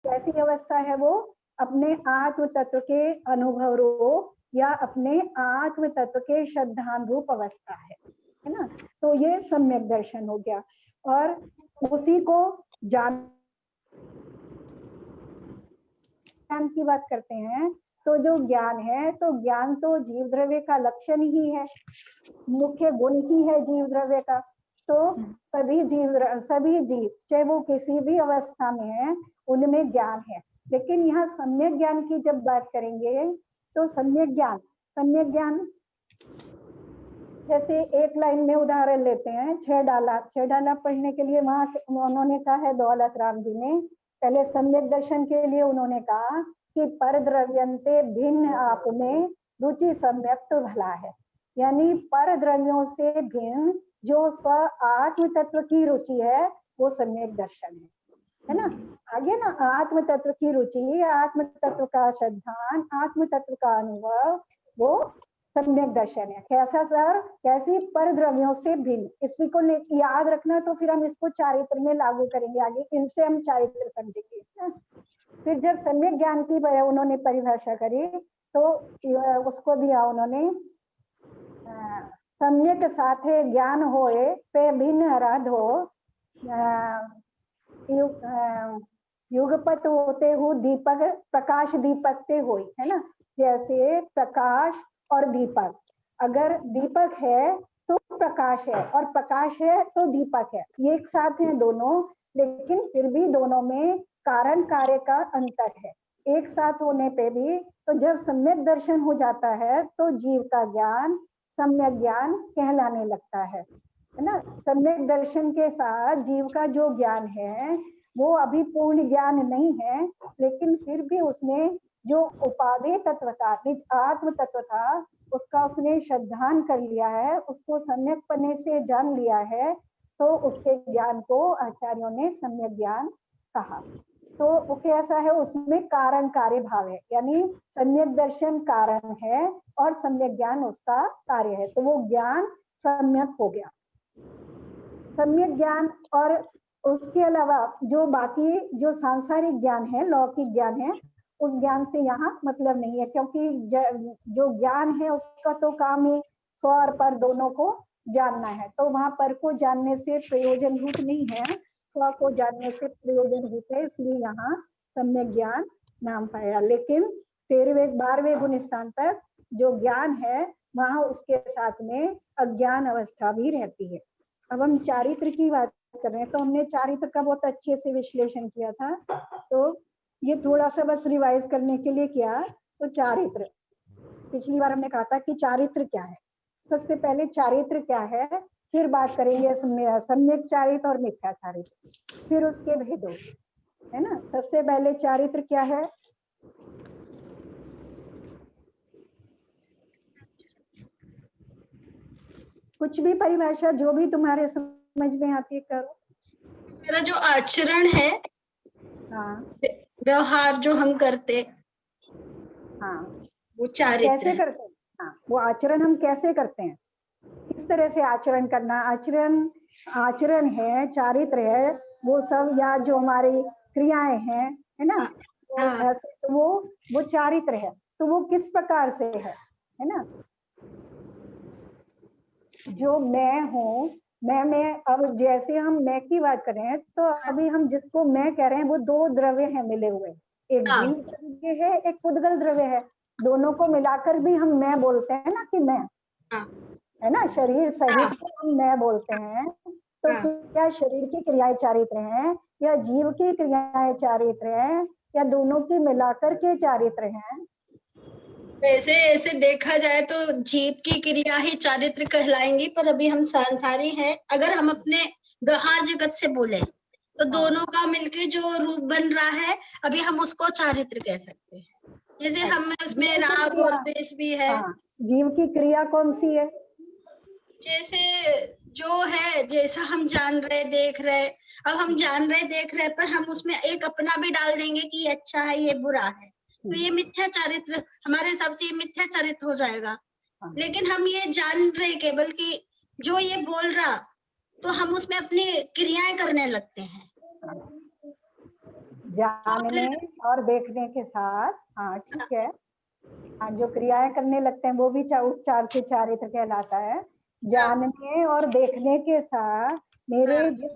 कैसी अवस्था है वो? अपने आत्म तत्व के अनुभव रूप या अपने आत्म तत्व के श्रद्धान रूप अवस्था है ना। तो ये सम्यक दर्शन हो गया। और उसी को ज्ञान की बात करते हैं तो जो ज्ञान है, तो ज्ञान तो जीव द्रव्य का लक्षण ही है, मुख्य गुण ही है जीव द्रव्य का। तो सभी जीव चाहे वो किसी भी अवस्था में है, उनमें ज्ञान है। लेकिन यहाँ सम्यक ज्ञान की जब बात करेंगे तो सम्यक ज्ञान जैसे एक लाइन में उदाहरण लेते हैं, 6 डाला पढ़ने के लिए वहां उन्होंने कहा है दौलत राम जी ने, पहले सम्यक दर्शन के लिए उन्होंने कहा कि पर द्रव्यंते भिन्न आप में रुचि सम्यक तो भला है। यानी पर द्रव्यों से भिन्न जो स्व आत्म तत्व की रुचि है वो सम्यक दर्शन है ना। आगे ना आत्म तत्व की रुचि, आत्म तत्व का श्रद्धान, आत्म तत्व का अनुभव, वो सम्यक दर्शन है। कैसा सर? कैसी? पर द्रव्यों से भिन्न। इसी को याद रखना, तो फिर हम इसको चारित्र में लागू करेंगे आगे, इनसे हम चारित्र समझेंगे। फिर जब सम्यक ज्ञान की उन्होंने परिभाषा करी तो उसको दिया उन्होंने, सम्यक साथे ज्ञान होए पे भिन्न आराध हो, युगपत होते हो दीपक प्रकाश दीपक ते होई, है ना। जैसे प्रकाश और दीपक, अगर दीपक है तो प्रकाश है और प्रकाश है तो दीपक है, ये एक साथ हैं दोनों, लेकिन फिर भी दोनों में कारण कार्य का अंतर है। एक साथ होने पे भी, तो जब सम्यक दर्शन हो जाता है तो जीव का ज्ञान सम्यक ज्ञान कहलाने लगता है ना। सम्यक दर्शन के साथ जीव का जो ज्ञान है वो अभी पूर्ण ज्ञान नहीं है, लेकिन फिर भी उसने जो उपादेय तत्व था, निज आत्म तत्व था, उसका उसने श्रद्धान कर लिया है, उसको सम्यक पने से जान लिया है, तो उसके ज्ञान को आचार्यों ने सम्यक ज्ञान कहा। तो वो कैसा है? उसमें कारण कार्य भाव है, यानी सम्यक दर्शन कारण है और सम्यक ज्ञान उसका कार्य है, तो वो ज्ञान सम्यक हो गया। सम्यक ज्ञान और उसके अलावा जो बाकी जो सांसारिक ज्ञान है, लौकिक ज्ञान है, उस ज्ञान से यहाँ मतलब नहीं है, क्योंकि जो ज्ञान है उसका तो काम ही स्व और पर दोनों को जानना है, तो वहां पर को जानने से प्रयोजन भूत नहीं है, स्व को जानने से प्रयोजन भूत है, इसलिए यहाँ सम्यक ज्ञान नाम पाया। लेकिन 13वें 12वें गुण स्थान तक जो ज्ञान है वहां उसके साथ में अज्ञान अवस्था भी रहती है। अब हम चारित्र की बात कर रहे हैं, तो हमने चारित्र का बहुत अच्छे से विश्लेषण किया था, तो ये थोड़ा सा बस रिवाइज करने के लिए किया। तो चारित्र, पिछली बार हमने कहा था कि चारित्र क्या है। सबसे पहले चारित्र क्या है, फिर बात करेंगे सम्यक चारित्र और मिथ्या चारित्र, फिर उसके भेदों, है ना। सबसे पहले चारित्र क्या है? कुछ भी परिभाषा जो भी तुम्हारे समझ में आती है करो। मेरा जो आचरण है, हाँ, व्यवहार जो हम करते, हाँ, वो चारित्र कैसे करते हैं? हाँ, वो आचरण हम कैसे करते हैं, किस तरह से आचरण करना, आचरण है, चारित्र है, वो सब, या जो हमारी क्रियाएं हैं, है ना, तो वो चारित्र है। तो वो किस प्रकार से है ना। जो मैं हूँ, मैं अब जैसे हम मैं की बात कर रहे हैं, तो अभी हम जिसको मैं कह रहे हैं वो दो द्रव्य हैं मिले हुए, एक भिन्न द्रव्य है, एक पुद्गल द्रव्य है, दोनों को मिलाकर भी हम मैं बोलते हैं ना कि मैं, है ना, शरीर सहित को हम मैं बोलते हैं। तो क्या शरीर की क्रियाएं चारित्र हैं या जीव की क्रियाएं चारित्र हैं या दोनों की मिलाकर के चारित्र हैं? वैसे ऐसे देखा जाए तो जीव की क्रिया ही चारित्र कहलाएंगी, पर अभी हम सांसारी हैं। अगर हम अपने व्यवहार जगत से बोले तो दोनों का मिलके जो रूप बन रहा है, अभी हम उसको चारित्र कह सकते हैं। जैसे हम उसमें राग और द्वेष भी है। जीव की क्रिया कौन सी है? जैसे जो है, जैसा हम जान रहे देख रहे, अब हम जान रहे देख रहे, पर हम उसमें एक अपना भी डाल देंगे कि ये अच्छा है ये बुरा है, तो ये मिथ्या चारित्र, हमारे हिसाब से ये मिथ्या चारित्र हो जाएगा। लेकिन हम ये जान रहे केवल कि जो ये बोल रहा, तो हम उसमें अपनी क्रियाएं करने लगते हैं। जानने और देखने के साथ, हाँ ठीक है, हाँ जो क्रियाएं करने लगते हैं वो भी उपचार से चारित्र कहलाता है। जानने और देखने के साथ मेरे जिस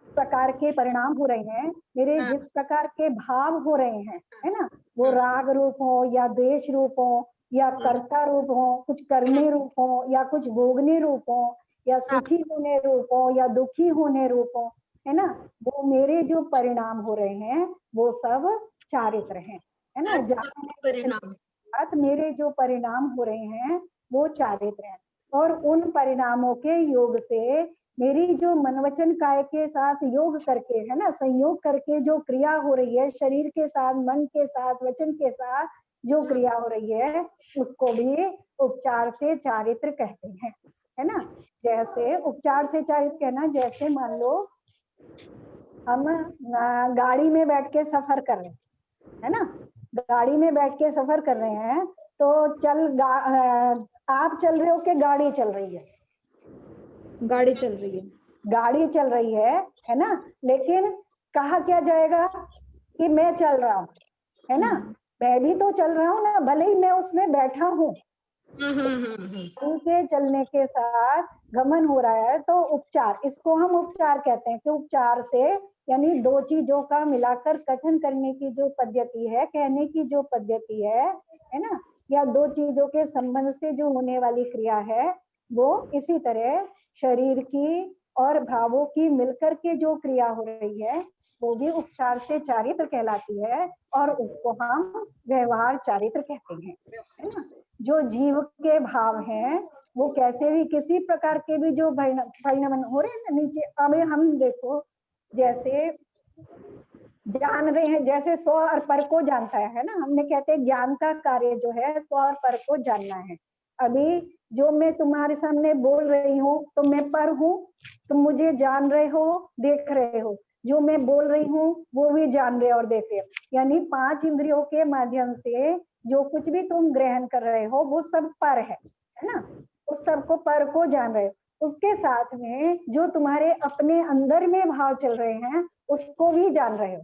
प्रकार के परिणाम हो रहे हैं, मेरे जिस प्रकार के भाव हो रहे हैं, है ना, वो राग रूप हो या द्वेष रूप हो या कर्ता रूप हो, कुछ करने रूप हो या कुछ भोगने रूप हो या सुखी होने रूप हो या दुखी होने रूप हो, है ना, वो मेरे जो परिणाम हो रहे हैं वो सब चारित्र हैं, है ना। जानने परिणाम साथ मेरे जो परिणाम हो रहे हैं वो चारित्र हैं, और उन परिणामों के योग से मेरी जो मन वचन काय के साथ योग करके, है ना, संयोग करके जो क्रिया हो रही है, शरीर के साथ, मन के साथ, वचन के साथ जो क्रिया हो रही है, उसको भी उपचार से चारित्र कहते हैं, है ना। जैसे उपचार से चारित्र कहना, जैसे मान लो हम गाड़ी में बैठ के सफर कर रहे हैं, है ना, गाड़ी में बैठ के सफर कर रहे हैं, तो आप चल रहे हो कि गाड़ी चल रही है? गाड़ी चल रही है। गाड़ी चल रही है ना, लेकिन कहा क्या जाएगा कि मैं चल रहा हूँ, है ना, मैं भी तो चल रहा हूँ ना, भले ही मैं उसमें बैठा हूँ। के चलने के साथ गमन हो रहा है, तो उपचार, इसको हम उपचार कहते हैं कि उपचार से यानी दो चीजों का मिलाकर कथन करने की जो पद्धति है, कहने की जो पद्धति है ना, या दो चीजों के संबंध से जो होने वाली क्रिया है, वो इसी तरह शरीर की और भावों की मिलकर के जो क्रिया हो रही है वो भी उपचार से चारित्र कहलाती है, और उसको हम व्यवहार चारित्र कहते हैं, है ना। जो जीव के भाव हैं वो कैसे भी किसी प्रकार के भी जो परिणाम हो रहे हैं ना नीचे, अब हम देखो जैसे जान रहे हैं, जैसे स्व और पर को जानता है ना, हमने कहते हैं ज्ञान का कार्य जो है स्व और पर को जानना है। अभी जो मैं तुम्हारे सामने बोल रही हूँ तो मैं पर हूँ, तुम मुझे जान रहे हो, देख रहे हो, जो मैं बोल रही हूँ वो भी जान रहे और देख रहे हो, यानी 5 इंद्रियों के माध्यम से जो कुछ भी तुम ग्रहण कर रहे हो वो सब पर है ना, उस सबको पर को जान रहे हो। उसके साथ में जो तुम्हारे अपने अंदर में भाव चल रहे हैं उसको भी जान रहे हो,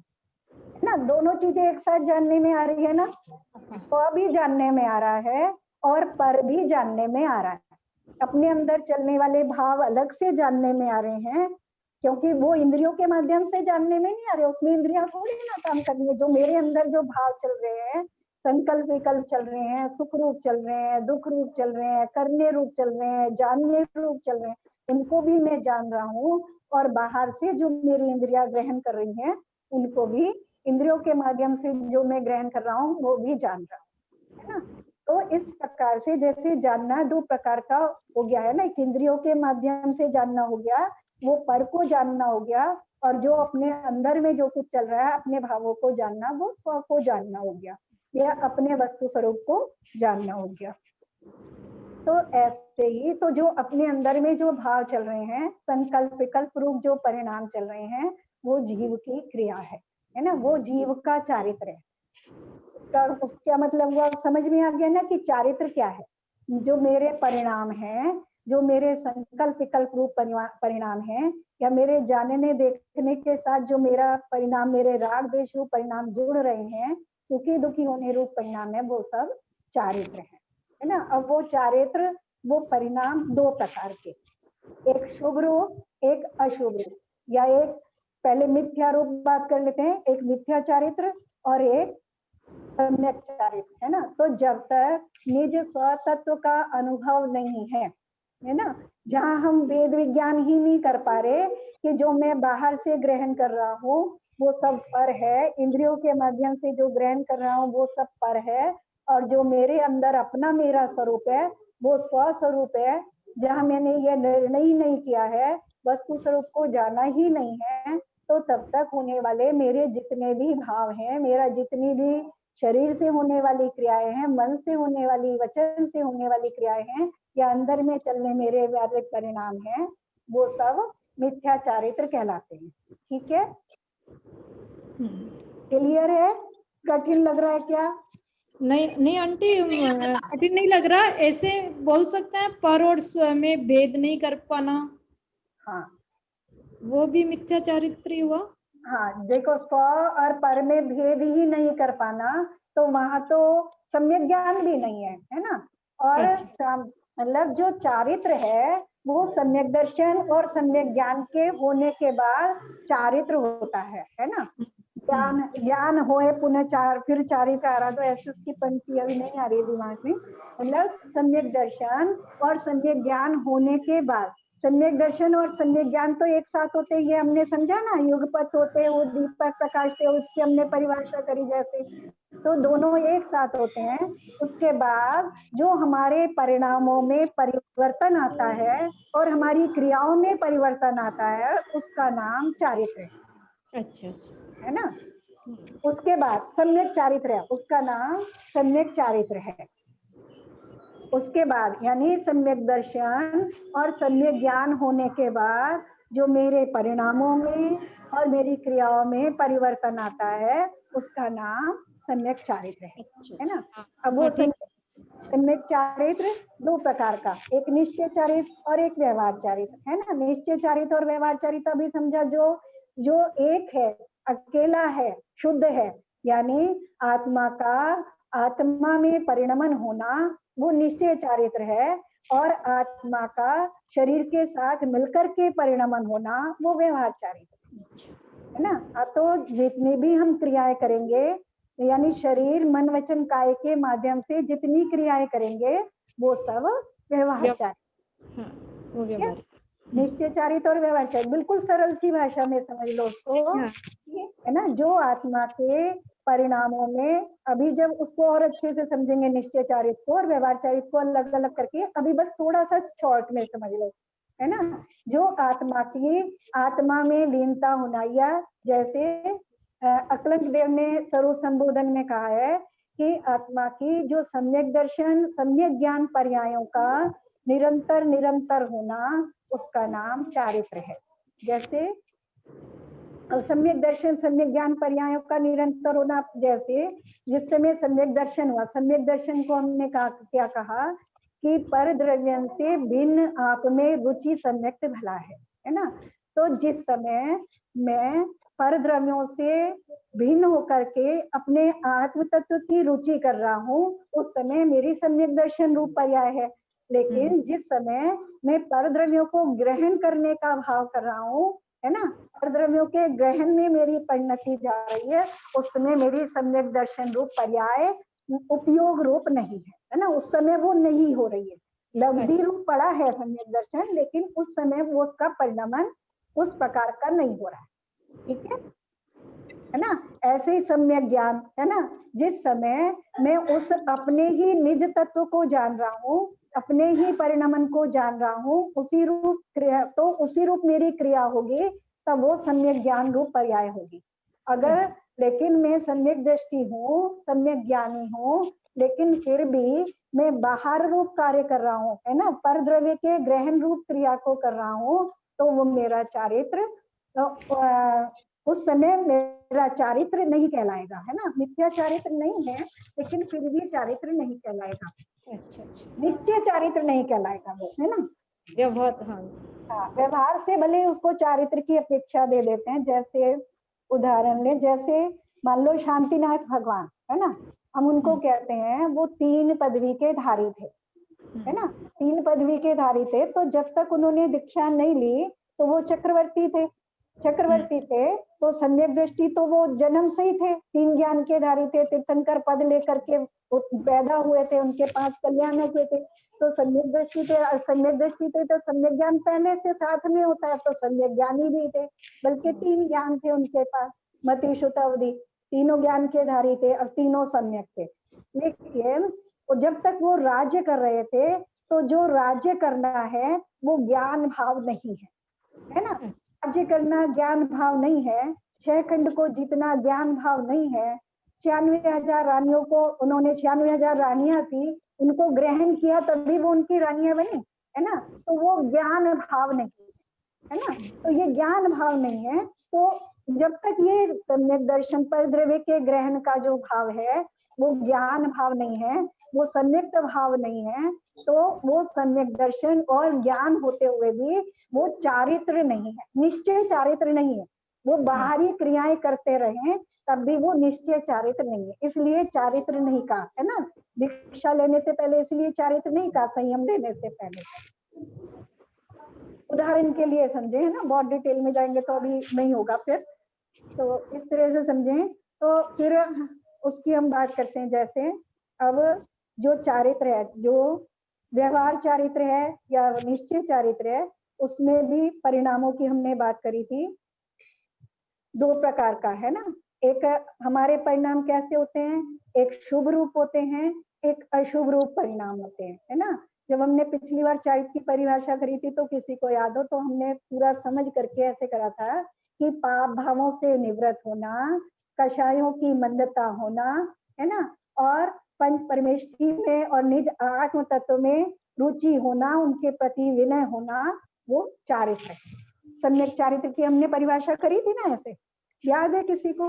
है ना। दोनों चीजें एक साथ जानने में आ रही है ना, तो भी जानने में आ रहा है और पर भी जानने में आ रहा है। अपने अंदर चलने वाले भाव अलग से जानने में आ रहे हैं, क्योंकि वो इंद्रियों के माध्यम से जानने में नहीं आ रहे, उसमें इंद्रियां थोड़ी ना काम कर रही है। जो मेरे अंदर जो भाव चल रहे हैं, संकल्प विकल्प चल रहे हैं, सुख रूप चल रहे हैं, दुख रूप चल रहे हैं, करने रूप चल रहे हैं, जानने रूप चल रहे हैं, उनको भी मैं जान रहा हूँ, और बाहर से जो मेरी इंद्रियां ग्रहण कर रही हैं उनको भी इंद्रियों के माध्यम से जो मैं ग्रहण कर रहा हूँ वो भी जान रहा हूँ, है ना। तो इस प्रकार से जैसे जानना दो प्रकार का हो गया है ना, एक इंद्रियों के माध्यम से जानना हो गया, वो पर को जानना हो गया, और जो अपने अंदर में जो कुछ चल रहा है अपने भावों को जानना, वो स्व को जानना हो गया, या अपने वस्तु स्वरूप को जानना हो गया। तो ऐसे ही तो जो अपने अंदर में जो भाव चल रहे हैं, संकल्प विकल्प रूप जो परिणाम चल रहे हैं, वो जीव की क्रिया है ना, वो जीव का चारित्र है। उसका मतलब हुआ, समझ में आ गया ना कि चारित्र क्या है। जो मेरे परिणाम हैं, जो मेरे संकल्प विकल्प रूप परिणाम हैं, या मेरे जानने देखने के साथ जो मेरा परिणाम, मेरे राग द्वेष रूप परिणाम जुड़ रहे हैं, सुखी दुखी होने रूप परिणाम है, वो सब चारित्र है ना। अब वो चारित्र, वो परिणाम दो प्रकार के, एक शुभ रूप, एक अशुभ रूप, या एक पहले मिथ्या रूप बात कर लेते हैं, एक मिथ्या चारित्र और एक सम्यक चारित्र, है ना। तो जब तक निज स्वतत्व का अनुभव नहीं है ना, जहां हम वेद विज्ञान ही नहीं कर पा रहे कि जो मैं बाहर से ग्रहण कर रहा हूँ वो सब पर है, इंद्रियों के माध्यम से जो ग्रहण कर रहा हूँ वो सब पर है, और जो मेरे अंदर अपना मेरा स्वरूप है वो स्व स्वरूप है, जहां मैंने ये निर्णय ही नहीं किया है, वस्तु स्वरूप को जाना ही नहीं है, तो तब तक होने वाले मेरे जितने भी भाव हैं, मेरा जितनी भी शरीर से होने वाली क्रियाएं हैं, मन से होने वाली, वचन से होने वाली क्रियाएं हैं, या अंदर में चलने मेरे वाले परिणाम हैं, वो सब मिथ्या चारित्र कहलाते हैं। ठीक है, क्लियर है? कठिन लग रहा है क्या? नहीं आंटी, कठिन नहीं लग रहा। ऐसे बोल सकते हैं पर और स्व में भेद नहीं कर पाना, हाँ, वो भी मिथ्या चारित्र हुआ। हाँ देखो, स्व और पर में भेद ही नहीं कर पाना, तो वहां तो सम्यक ज्ञान भी नहीं है, है ना। और अच्छा। मतलब जो चारित्र है वो सम्यक दर्शन और सम्यक ज्ञान के होने के बाद चारित्र होता है ना। ज्ञान ज्ञान होए पुनः चार, फिर चारित्र आ रहा, तो ऐसे उसकी पंक्ति अभी नहीं आ रही दिमाग में। मतलब सम्यक दर्शन और सम्यक ज्ञान होने के बाद, सम्यक दर्शन और सम्यक ज्ञान तो एक साथ होते हैं, ये हमने समझा ना, युगपत होते हैं, वो दीपक प्रकाशते, उसकी हमने परिभाषा करी जैसे, तो दोनों एक साथ होते हैं। उसके बाद जो हमारे परिणामों में परिवर्तन आता है और हमारी क्रियाओं में परिवर्तन आता है, उसका नाम चारित्र है। अच्छा अच्छा। है ना। उसके बाद सम्यक चारित्र है, उसका नाम सम्यक चारित्र है। उसके बाद यानी सम्यक दर्शन और सम्यक ज्ञान होने के बाद जो मेरे परिणामों में और मेरी क्रियाओं में परिवर्तन आता है, उसका नाम सम्यक चारित्र है ना। अब वो सम्यक चारित्र दो प्रकार का, एक निश्चय चारित्र और एक व्यवहार चारित्र, है ना। निश्चय चारित्र और व्यवहार चारित्र अभी समझा, जो जो एक है, अकेला है, शुद्ध है, यानी आत्मा का आत्मा में परिणमन होना, वो निश्चय चारित्र है। और आत्मा का शरीर के साथ मिलकर के परिणमन होना, वो व्यवहार चारित्र है ना। अब तो जितनी भी हम क्रियाएं करेंगे, यानी शरीर मन वचन काय के माध्यम से जितनी क्रियाएं करेंगे, वो सब व्यवहार चारित्र, निश्चय चारित्र और व्यवहार चारित्र। बिल्कुल सरल सी भाषा में समझ लो उसको, है ना। जो आत्मा के परिणामों में, अभी जब उसको और अच्छे से समझेंगे निश्चय चारित्र को और व्यवहार चारित्र को अलग अलग करके, अभी बस थोड़ा सा शॉर्ट में समझ लो, है ना। जो आत्मा की आत्मा में लीनता होना, या जैसे अकलंक देव ने स्वरूप संबोधन में कहा है कि आत्मा की जो सम्यक दर्शन सम्यक ज्ञान पर्यायों का निरंतर निरंतर होना, उसका नाम चारित्र है। जैसे सम्यक दर्शन सम्यक ज्ञान पर्यायों का निरंतर होना, जैसे जिस समय सम्यक दर्शन हुआ, सम्यक दर्शन को हमने कहा, क्या कहा कि पर द्रव्यन से भिन्न आप में रुचि सम्यक भला है ना। तो जिस समय मैं पर द्रव्यों से भिन्न होकर के अपने आत्म तत्व की रुचि कर रहा हूँ, उस समय मेरी सम्यक दर्शन रूप पर्याय है। लेकिन जिस समय मैं पर द्रव्यों को ग्रहण करने का भाव कर रहा हूँ, है ना, पर द्रव्यों के ग्रहण में मेरी परिणति जा रही है, उस समय मेरी सम्यक दर्शन रूप पर्याय उपयोग रूप नहीं है ना। उस समय वो नहीं हो रही है, लब्धि रूप पड़ा है सम्यक दर्शन, लेकिन उस समय वो उसका परिणमन उस प्रकार का नहीं हो रहा है। ठीक है ना। ऐसे ही सम्यक ज्ञान, है ना, जिस समय मैं उस अपने ही निज तत्व को जान रहा हूँ, अपने ही परिणमन को जान रहा हूँ, उसी रूप क्रिया, तो उसी रूप मेरी क्रिया होगी, तब वो सम्यक ज्ञान रूप पर्याय होगी। अगर लेकिन मैं सम्यक दृष्टि हूँ, सम्यक ज्ञानी हूँ, लेकिन फिर भी मैं बाहर रूप कार्य कर रहा हूँ, है ना, पर द्रव्य के ग्रहण रूप क्रिया को कर रहा हूँ, तो वो मेरा चारित्र उस समय मेरा चारित्र नहीं कहलाएगा, है ना। मिथ्या चारित्र नहीं है, लेकिन फिर भी चारित्र नहीं कहलाएगा। अच्छा अच्छा। निश्चय चारित्र नहीं कहलाएगा वो, है ना। व्यवहार, हाँ, व्यवहार से भले उसको चारित्र की अपेक्षा दे देते हैं। जैसे उदाहरण ले, जैसे मान लो शांतिनाथ भगवान, है ना, हम उनको कहते हैं वो 3 पदवी के धारी थे, है ना, 3 पदवी के धारी थे। तो जब तक उन्होंने दीक्षा नहीं ली, तो वो चक्रवर्ती थे, चक्रवर्ती थे, तो सम्यक दृष्टि तो वो जन्म से ही थे, 3 ज्ञान के धारी थे, तीर्थंकर पद लेकर के पैदा हुए थे, उनके 5 कल्याण हुए थे। तो सम्यक दृष्टि थे, सम्यक दृष्टि थे, तो सम्यक ज्ञान पहले से साथ में होता है, तो सम्यक ज्ञानी भी थे, बल्कि 3 ज्ञान थे उनके पास, मति श्रुत अवधि, तीनों ज्ञान के धारी थे और तीनों सम्यक थे। लेकिन जब तक वो राज्य कर रहे थे, तो जो राज्य करना है वो ज्ञान भाव नहीं है ना। राज्य करना ज्ञान भाव नहीं है, 6 खंड को जीतना ज्ञान भाव नहीं है, 96,000 रानियों को उन्होंने, 96,000 रानियां थी, उनको ग्रहण किया तभी वो उनकी रानियां बनी, है ना। तो वो ज्ञान भाव नहीं है ना। तो ये ज्ञान भाव नहीं है। तो जब तक ये सम्यक दर्शन पर द्रव्य के ग्रहण का जो भाव है वो ज्ञान भाव नहीं है, वो सम्यक्त भाव नहीं है, तो वो सम्यक दर्शन और ज्ञान होते हुए भी वो चारित्र नहीं है, निश्चय चारित्र नहीं है। वो बाहरी क्रियाएं करते रहे तब भी वो निश्चय चारित्र नहीं है, इसलिए चारित्र नहीं कहा है ना। दीक्षा लेने से पहले इसलिए चारित्र नहीं कहा, संयम लेने से पहले। उदाहरण के लिए समझे है ना, बहुत डिटेल में जाएंगे तो अभी नहीं होगा फिर, तो इस तरह से समझें। तो फिर उसकी हम बात करते हैं। जैसे अब जो चारित्र है, जो व्यवहार चारित्र है या निश्चय चारित्र है, उसमें भी परिणामों की हमने बात करी थी। 2 प्रकार का है ना, एक हमारे परिणाम कैसे होते हैं, एक शुभ रूप होते हैं, एक अशुभ रूप परिणाम होते हैं, है ना। जब हमने पिछली बार चारित्र की परिभाषा करी थी तो किसी को याद हो तो हमने पूरा समझ करके ऐसे करा था कि पाप भावों से निवृत्त होना, कषायों की मंदता होना, है ना, और पंच परमेष्ठी में और निज आत्म तत्व में रुचि होना, उनके प्रति विनय होना, वो चारित्र है। सम्यक चारित्र की हमने परिभाषा करी थी ना, ऐसे याद है किसी को?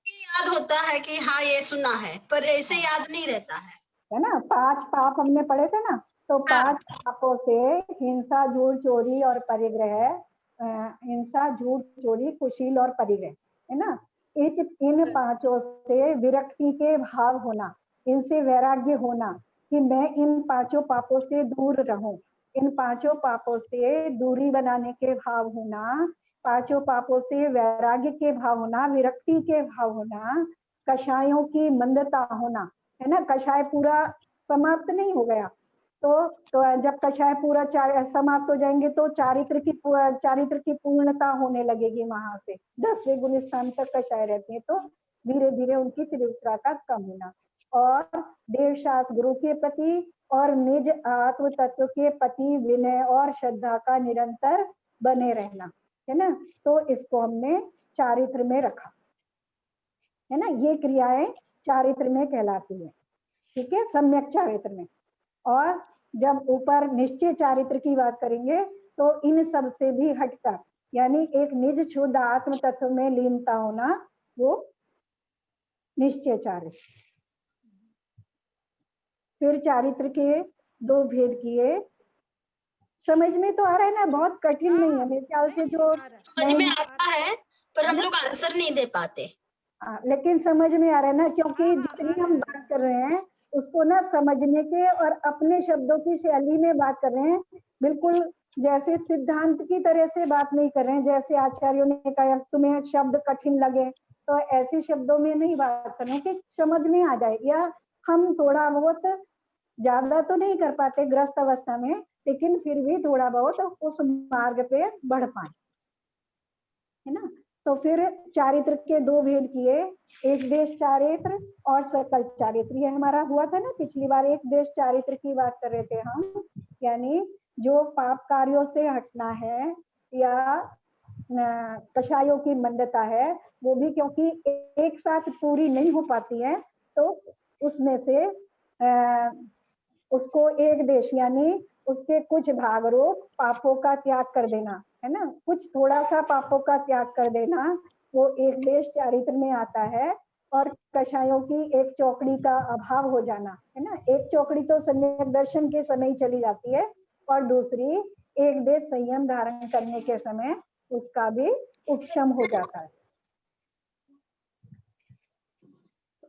याद होता है कि हाँ ये सुना है, पर ऐसे याद नहीं रहता है ना। 5 पाप हमने पढ़े थे ना, तो 5 पापों से हिंसा, झूठ, चोरी और परिग्रह, हिंसा, झूठ, चोरी, कुशील और परिग्रह, है ना। इन 5 से विरक्ति के भाव होना, इनसे वैराग्य होना कि मैं इन 5 पापों से दूर रहूं, इन 5 पापों से दूरी बनाने के भाव होना, 5 पापों से वैराग्य के भाव होना, विरक्ति के भाव होना, कषायों की मंदता होना, है ना। कषाय पूरा समाप्त नहीं हो गया, तो जब कषाय पूरा समाप्त हो जाएंगे तो चारित्र की पूर्णता होने लगेगी। वहां से 10वें गुण स्थान तक कषाय रहती है, तो धीरे धीरे उनकी तीव्रता का कम होना, और देवशास्त्र गुरु के प्रति और निज आत्म तत्व के प्रति विनय और श्रद्धा का निरंतर बने रहना, है ना। तो इसको हमने चारित्र में रखा, है ना। ये क्रियाएं चारित्र में कहलाती है, ठीक है, सम्यक चारित्र में। और जब ऊपर निश्चय चारित्र की बात करेंगे तो इन सब से भी हटकर, यानी एक निज शुद्ध आत्म तत्व में लीनता होना, वो निश्चय चारित्र। फिर चारित्र के 2 भेद किए। समझ में तो आ रहा है ना, बहुत कठिन नहीं है मेरे ख्याल से। जो समझ में आता है पर हम लोग आंसर नहीं दे पाते। लेकिन समझ में आ रहा है ना, क्योंकि जितनी हम बात कर रहे हैं उसको ना समझने के और अपने शब्दों की शैली में बात कर रहे हैं, बिल्कुल जैसे सिद्धांत की तरह से बात नहीं कर रहे हैं। जैसे आचार्यों ने कहा तुम्हें शब्द कठिन लगे तो ऐसे शब्दों में नहीं बात कर रहे हैं कि समझ में आ जाए, या हम थोड़ा बहुत, ज्यादा तो नहीं कर पाते ग्रस्त अवस्था में, लेकिन फिर भी थोड़ा बहुत उस मार्ग पे बढ़ पाए, है ना। तो फिर चारित्र के 2 भेद किए, एक देश चारित्र और सकल चारित्र। ये हमारा हुआ था ना पिछली बार, एक देश चारित्र की बात कर रहे थे हम, यानी जो पाप कार्यों से हटना है या कषायों की मंदता है, वो भी क्योंकि एक साथ पूरी नहीं हो पाती है, तो उसमें से उसको एक देश यानी उसके कुछ भाग रूप पापों का त्याग कर देना, है ना, कुछ थोड़ा सा पापों का त्याग कर देना, वो एक देश चारित्र में आता है। और कषायों की एक चौकड़ी का अभाव हो जाना, है ना। एक चौकड़ी तो सम्यक दर्शन के समय ही चली जाती है, और दूसरी एक देश संयम धारण करने के समय उसका भी उपशम हो जाता है।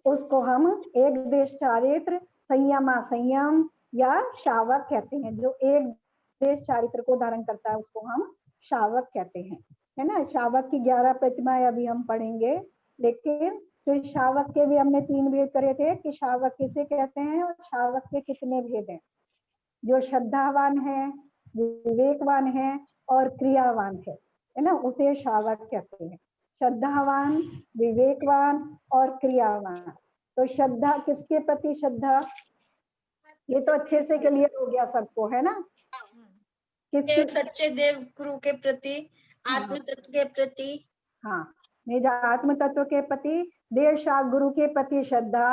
उसको हम एक देश चारित्र, संयमा संयम या शावक कहते हैं। जो एक देश चारित्र को धारण करता है उसको हम शावक कहते हैं, है ना। शावक की 11 प्रतिमाएं अभी हम पढ़ेंगे, लेकिन फिर शावक के भी हमने 3 भेद करे थे कि शावक किसे कहते हैं और शावक के कितने भेद हैं। जो श्रद्धावान है, विवेकवान है और क्रियावान है ना, उसे शावक कहते हैं। श्रद्धावान, विवेकवान और क्रियावान। तो श्रद्धा किसके प्रति श्रद्धा, ये तो अच्छे से क्लियर हो गया सबको, है ना। देव सच्चे देव गुरु के प्रति, आत्म तत्व के प्रति, हाँ, निज आत्म तत्व के प्रति, देव शास्त्र गुरु के प्रति श्रद्धा,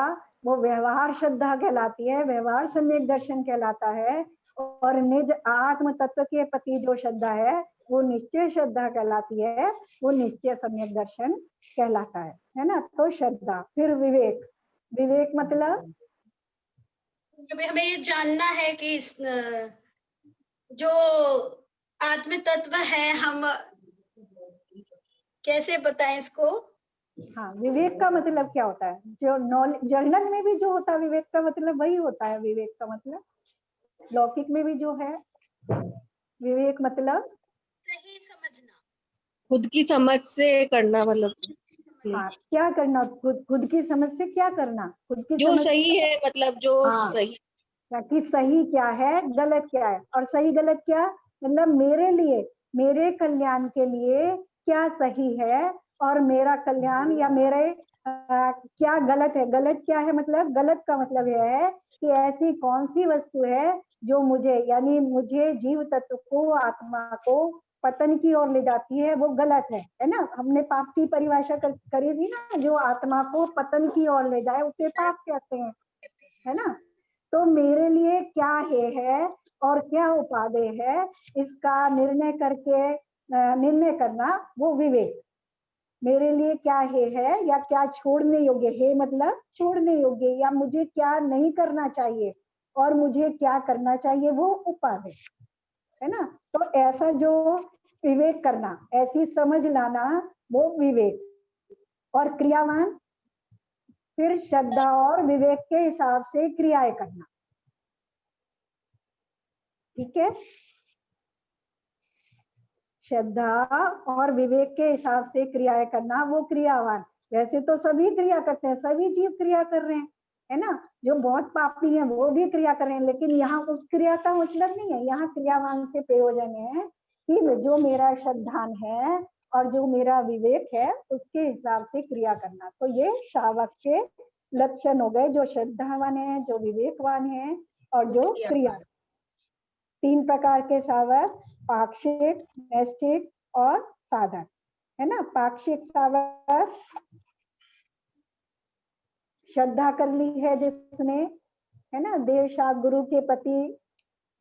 वो व्यवहार श्रद्धा कहलाती है, व्यवहार सम्यक दर्शन कहलाता है। और निज आत्म तत्व के प्रति जो श्रद्धा है वो निश्चय श्रद्धा कहलाती है, वो निश्चय सम्यक दर्शन कहलाता है ना। तो श्रद्धा। फिर विवेक, विवेक मतलब हमें ये जानना है कि जो आत्म तत्व है, हम कैसे बताएं इसको? हाँ, विवेक का मतलब क्या होता है? जो नॉलेज जर्नल में भी जो होता है विवेक का मतलब वही होता है। विवेक का मतलब लौकिक में भी जो है विवेक मतलब सही समझना। खुद की समझ से करना, मतलब हाँ, क्या करना, खुद की समझ से क्या करना, खुद की जो समझ सही है, मतलब जो हाँ, सही। कि सही क्या है, गलत क्या है, और सही गलत क्या मतलब मेरे लिए, मेरे कल्याण के लिए क्या सही है, और मेरा कल्याण या मेरे क्या गलत है। गलत क्या है मतलब, गलत का मतलब यह है कि ऐसी कौन सी वस्तु है जो मुझे, यानी मुझे जीव तत्व को, आत्मा को पतन की ओर ले जाती है, वो गलत है ना। हमने पाप की परिभाषा करी थी ना, जो आत्मा को पतन की ओर ले जाए उसे पाप कहते हैं, है ना। तो मेरे लिए क्या है और क्या उपादेय है, इसका निर्णय करके निर्णय करना वो विवेक। मेरे लिए क्या है या क्या छोड़ने योग्य है, मतलब छोड़ने योग्य, या मुझे क्या नहीं करना चाहिए और मुझे क्या करना चाहिए, वो उपादेय है ना। तो ऐसा जो विवेक करना, ऐसी समझ लाना, वो विवेक। और क्रियावान फिर श्रद्धा और विवेक के हिसाब से क्रियाएं करना, ठीक है। श्रद्धा और विवेक के हिसाब से क्रियाएं करना, वो क्रियावान। वैसे तो सभी क्रिया करते हैं, सभी जीव क्रिया कर रहे हैं, है ना। जो बहुत पापी हैं वो भी क्रिया कर रहे हैं, लेकिन यहाँ उस क्रिया का मतलब नहीं है। यहाँ क्रियावान से प्रयोजन है कि जो मेरा श्रद्धान है और जो मेरा विवेक है उसके हिसाब से क्रिया करना। तो ये शावक के लक्षण हो गए, जो श्रद्धावान है, जो विवेकवान है और जो क्रिया। 3 प्रकार के शावक, पाक्षिक, नैष्ठिक और साधक, है ना। पाक्षिक शावक श्रद्धा कर ली है जिसने, है ना, देवशाख गुरु के प्रति,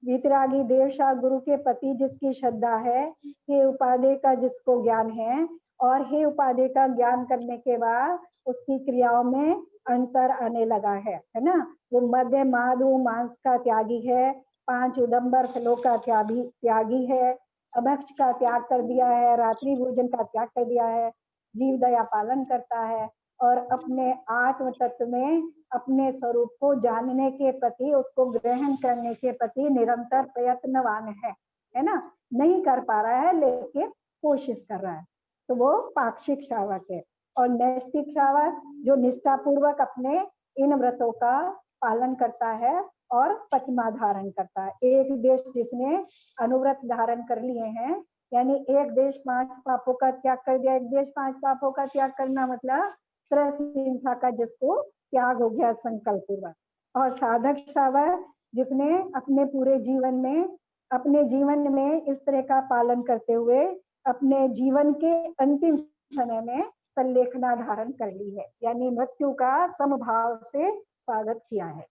वीतरागी देवशाख गुरु के प्रति जिसकी श्रद्धा है, हे उपादेय का जिसको ज्ञान है, और हे उपादेय का ज्ञान करने के बाद उसकी क्रियाओं में अंतर आने लगा है ना। वो मध्य माधु मांस का त्यागी है, 5 उदंबर फलों का त्यागी है, अभक्ष का त्याग कर दिया है, रात्रि भोजन का त्याग कर दिया है, जीव दया पालन करता है, और अपने आत्म तत्व में अपने स्वरूप को जानने के प्रति, उसको ग्रहण करने के प्रति निरंतर प्रयत्नवान है ना। नहीं कर पा रहा है लेकिन कोशिश कर रहा है, तो वो पाक्षिक श्रावक है। और नैष्ठिक श्रावक जो निष्ठा पूर्वक अपने इन व्रतों का पालन करता है और प्रतिमा धारण करता है। एक देश जिसने अनुव्रत धारण कर लिए हैं, यानी एक देश 5 पापों का त्याग कर दिया। एक देश 5 पापों का त्याग करना मतलब हिंसा का जिसको त्याग हो गया संकल्प पूर्वक। और साधक श्रावक जिसने अपने पूरे जीवन में, अपने जीवन में इस तरह का पालन करते हुए अपने जीवन के अंतिम समय में संलेखना धारण कर ली है, यानी मृत्यु का समभाव से स्वागत किया है,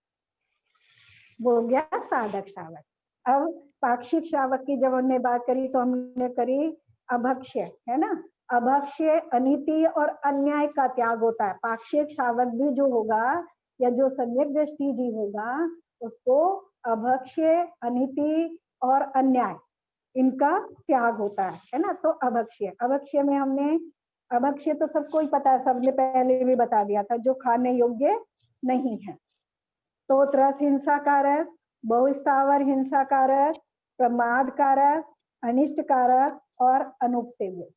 वो हो गया साधक श्रावक। अब पाक्षिक श्रावक की जब हमने बात करी तो हमने करी अभक्ष्य, है ना। अभक्ष्य अनीति और अन्याय का त्याग होता है। पाक्षिक श्रावक भी जो होगा या जो सम्यक दृष्टि जीव होगा उसको अभक्ष्य, अनीति और अन्याय, इनका त्याग होता है ना। तो अभक्ष्य, अभक्ष्य में हमने, अभक्ष्य तो सबको ही पता है, सबने पहले भी बता दिया था, जो खाने योग्य नहीं है। तो त्रस हिंसा कारक, बहुस्थावर हिंसा कारक, प्रमाद कारक, अनिष्ट कारक और अनुपसेव्य।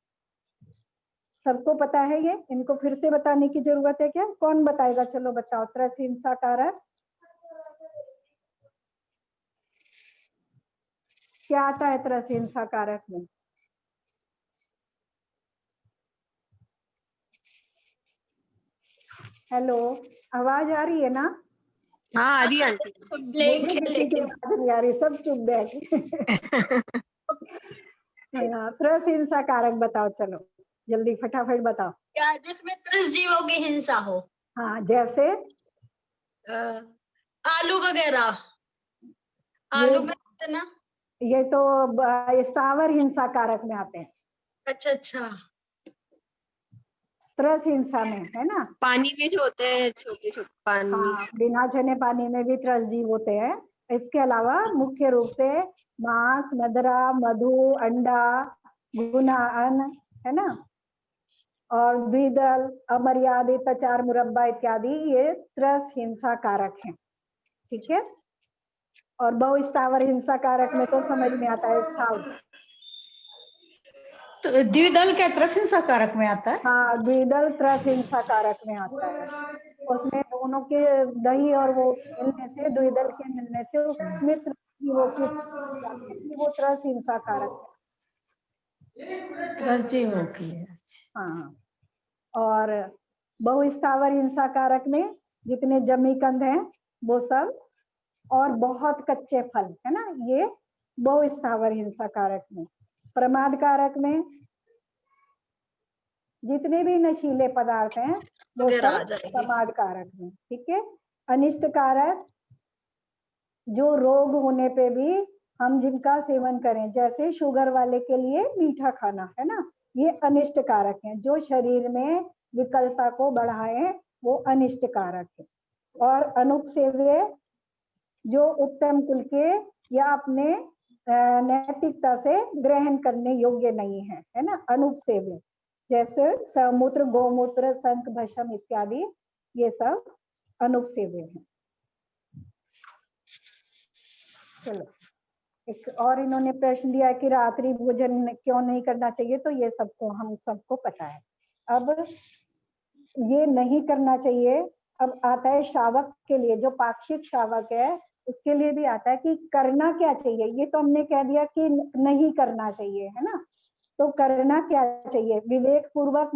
सबको पता है ये, इनको फिर से बताने की जरूरत है क्या? कौन बताएगा? चलो बताओ। त्रस हिंसा कारक क्या आता है? त्रस हिंसा कारक में हेलो, आवाज आ रही है ना? हाँ, आ रही है आंटी। सब ब्लैंक है किसी की लेकिन आवाज नहीं आ रही, सब चुप बैठे। त्रस हिंसा कारक बताओ, चलो जल्दी फटाफट बताओ। क्या? जिसमें 30 जीवों की हिंसा हो। हाँ, जैसे आलू वगैरह, आलू में इतना। ये तो स्थावर हिंसा कारक में आते हैं, अच्छा अच्छा। त्रस हिंसा में, है ना। पानी में जो होते हैं छोटे छोटे पानी। हाँ, बिना छने पानी में भी त्रस जीव होते हैं। इसके अलावा मुख्य रूप से मांस, मदरा, मधु, अंडा, गुना, अन्न, है ना, और द्विदल, अमर्यादित, आचार मुरब्बा इत्यादि ये त्रस हिंसा कारक हैं। ठीक है, और बहुस्थावर हिंसा कारक में तो समझ में आता है स्थावर। तो द्विदल क्या त्रस हिंसा कारक में आता है? हाँ, द्विदल त्रस हिंसा कारक में आता है। उसमें दोनों के दही और वो मिलने से, द्विदल के मिलने से उसमें वो त्रस हिंसा कारक है। त्रस जीवों की। हाँ, और बहुस्थावर हिंसा कारक में जितने जमीकंद हैं वो सब, और बहुत कच्चे फल है ना, ये बहुस्थावर हिंसा कारक में। प्रमाद कारक में जितने भी नशीले पदार्थ हैं वो वगैरह आ सब जाएंगे। प्रमाद कारक में। ठीक है, अनिष्ट कारक जो रोग होने पे भी हम जिनका सेवन करें, जैसे शुगर वाले के लिए मीठा खाना है ना, ये अनिष्ट कारक हैं। जो शरीर में विकलता को बढ़ाए वो अनिष्ट कारक है। और अनुपसेव्य जो उत्तम कुल के या अपने नैतिकता से ग्रहण करने योग्य नहीं है, है ना, अनुपसेव्य, जैसे समूत्र, गोमूत्र, शंख, भस्म इत्यादि, ये सब अनुपसेव्य हैं। चलो, एक और इन्होंने प्रश्न दिया कि रात्रि भोजन क्यों नहीं करना चाहिए, तो ये सबको हम सबको पता है। अब ये नहीं करना चाहिए, अब आता है शावक के लिए, जो पाक्षिक शावक है उसके लिए भी आता है कि करना क्या चाहिए। ये तो हमने कह दिया कि नहीं करना चाहिए, है ना, तो करना क्या चाहिए? विवेक पूर्वक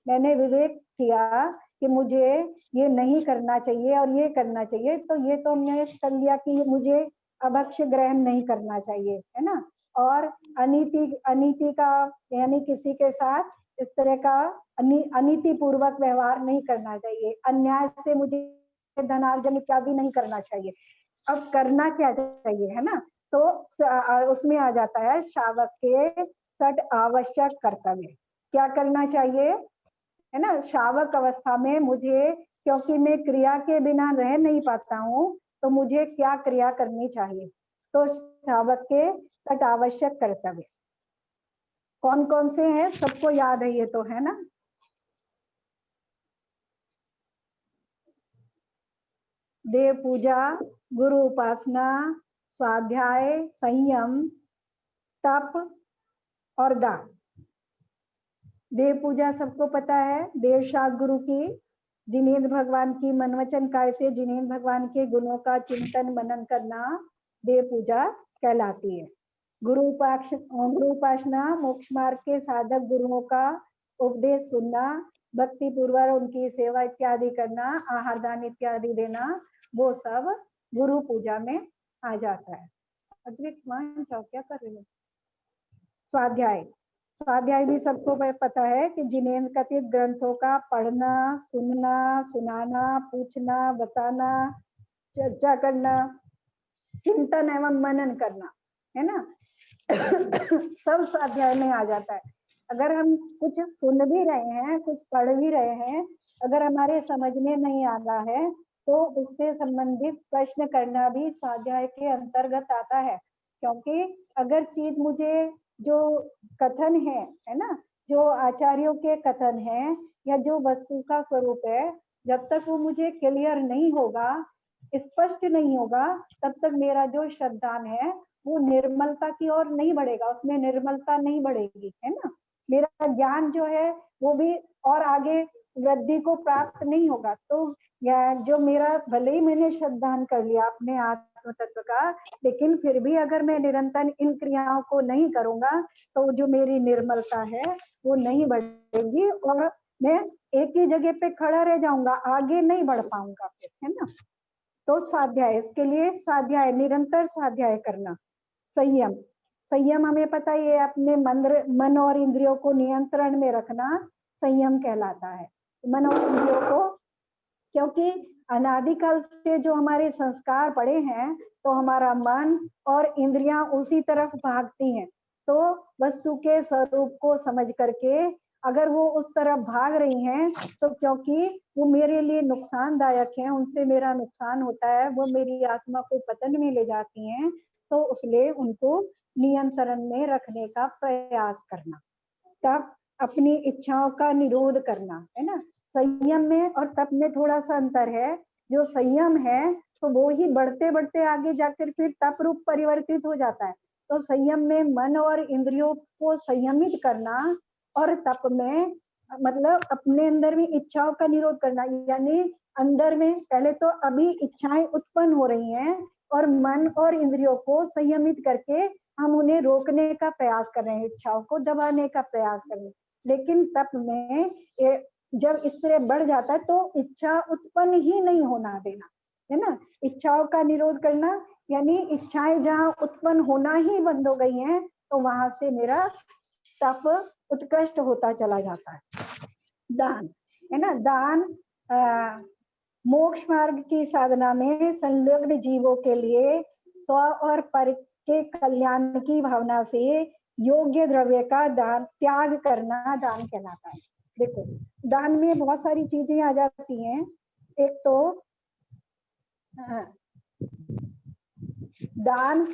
मैंने विवेक किया कि मुझे ये नहीं करना चाहिए और ये करना चाहिए, तो ये तो हमने कर लिया कि मुझे अभक्ष्य ग्रहण नहीं करना चाहिए, है ना। और अनीति का यानी किसी के साथ इस तरह का अनीति पूर्वक व्यवहार नहीं करना चाहिए, अन्याय से मुझे धनार्जन इत्यादि नहीं करना चाहिए। अब करना क्या चाहिए, है ना, तो उसमें आ जाता है शावक के 6 आवश्यक कर्तव्य। क्या करना चाहिए, है ना, शावक अवस्था में मुझे, क्योंकि मैं क्रिया के बिना रह नहीं पाता हूँ, तो मुझे क्या क्रिया करनी चाहिए। तो शावक के 6 आवश्यक कर्तव्य कौन कौन से हैं, सबको याद है ये तो, है ना। देव पूजा, गुरु उपासना, स्वाध्याय, संयम, तप और दान। देव पूजा सबको पता है, देव शास्त्र गुरु की, जिनेंद्र भगवान की मनवचन काय से जिनेंद्र भगवान के गुणों का चिंतन मनन करना देव पूजा कहलाती है। गुरु उपासना, मोक्ष मार्ग के साधक गुरुओं का उपदेश सुनना, भक्ति पूर्वक उनकी सेवा इत्यादि करना, आहार दान इत्यादि देना, वो सब गुरु पूजा में आ जाता है। अद्वित मान जाओ, क्या कर रहे हो? स्वाध्याय, स्वाध्याय भी सबको पता है कि जिनेंद्र कथित ग्रंथों का पढ़ना, सुनना, सुनाना, पूछना, बताना, चर्चा करना, चिंतन एवं मनन करना, है ना, सब स्वाध्याय में आ जाता है। अगर हम कुछ सुन भी रहे हैं, कुछ पढ़ भी रहे हैं, अगर हमारे समझ में नहीं आ रहा है तो उससे संबंधित प्रश्न करना भी स्वाध्याय के अंतर्गत आता है। क्योंकि अगर चीज मुझे, जो कथन है ना, जो आचार्यों के कथन है या जो वस्तु का स्वरूप है, जब तक वो मुझे क्लियर नहीं होगा, स्पष्ट नहीं होगा, तब तक मेरा जो श्रद्धान है वो निर्मलता की ओर नहीं बढ़ेगा, उसमें निर्मलता नहीं बढ़ेगी, है ना। मेरा ज्ञान जो है वो भी और आगे वृद्धि को प्राप्त नहीं होगा। तो जो मेरा, भले ही मैंने श्रद्धान कर लिया अपने आत्म तत्व का, लेकिन फिर भी अगर मैं निरंतर इन क्रियाओं को नहीं करूंगा तो जो मेरी निर्मलता है वो नहीं बढ़ेगी और मैं एक ही जगह पे खड़ा रह जाऊंगा, आगे नहीं बढ़ पाऊंगा फिर, है ना। तो स्वाध्याय, इसके लिए स्वाध्याय, निरंतर स्वाध्याय करना। संयम, संयम हमें पता ही है, अपने मन और इंद्रियों को नियंत्रण में रखना संयम कहलाता है। मन और इंद्रियों को, क्योंकि अनादिकाल से जो हमारे संस्कार पड़े हैं, तो हमारा मन और इंद्रियां उसी तरफ भागती हैं। तो वस्तु के स्वरूप को समझ करके अगर वो उस तरफ भाग रही हैं, तो क्योंकि वो मेरे लिए नुकसानदायक है, उनसे मेरा नुकसान होता है, वो मेरी आत्मा को पतन में ले जाती हैं, तो इसलिए उनको नियंत्रण में रखने का प्रयास करना। तब अपनी इच्छाओं का निरोध करना, है ना। संयम में और तप में थोड़ा सा अंतर है। जो संयम है तो वो ही बढ़ते बढ़ते आगे जाकर फिर तप रूप परिवर्तित हो जाता है। तो संयम में मन और इंद्रियों को संयमित करना, और तप में मतलब अपने अंदर में इच्छाओं का निरोध करना, यानी अंदर में पहले तो अभी इच्छाएं उत्पन्न हो रही हैं और मन और इंद्रियों को संयमित करके हम उन्हें रोकने का प्रयास कर रहे हैं, इच्छाओं को दबाने का प्रयास कर रहे हैं। लेकिन तप में जब इस तरह बढ़ जाता है तो इच्छा उत्पन्न ही नहीं होना देना, है ना। इच्छाओं का निरोध करना यानी इच्छाएं जहां उत्पन्न होना ही बंद हो गई हैं तो वहां से मेरा तप उत्कृष्ट होता चला जाता है। दान, है ना। दान मोक्ष मार्ग की साधना में संलग्न जीवों के लिए स्व और पर के कल्याण की भावना से योग्य द्रव्य का दान त्याग करना दान कहलाता है। देखो, दान में बहुत सारी चीजें आ जाती हैं। एक तो दान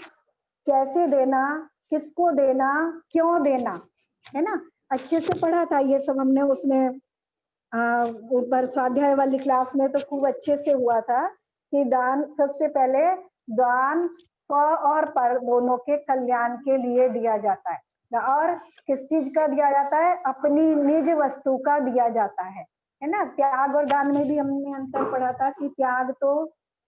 कैसे देना, किसको देना, क्यों देना, है ना। अच्छे से पढ़ा था ये सब हमने उसमें ऊपर स्वाध्याय वाली क्लास में, तो खूब अच्छे से हुआ था कि दान सबसे पहले दान स्व और पर दोनों के कल्याण के लिए दिया जाता है। और किस चीज का दिया जाता है? अपनी निज वस्तु का दिया जाता है ना। त्याग और दान में भी हमने अंतर पढ़ा था कि त्याग तो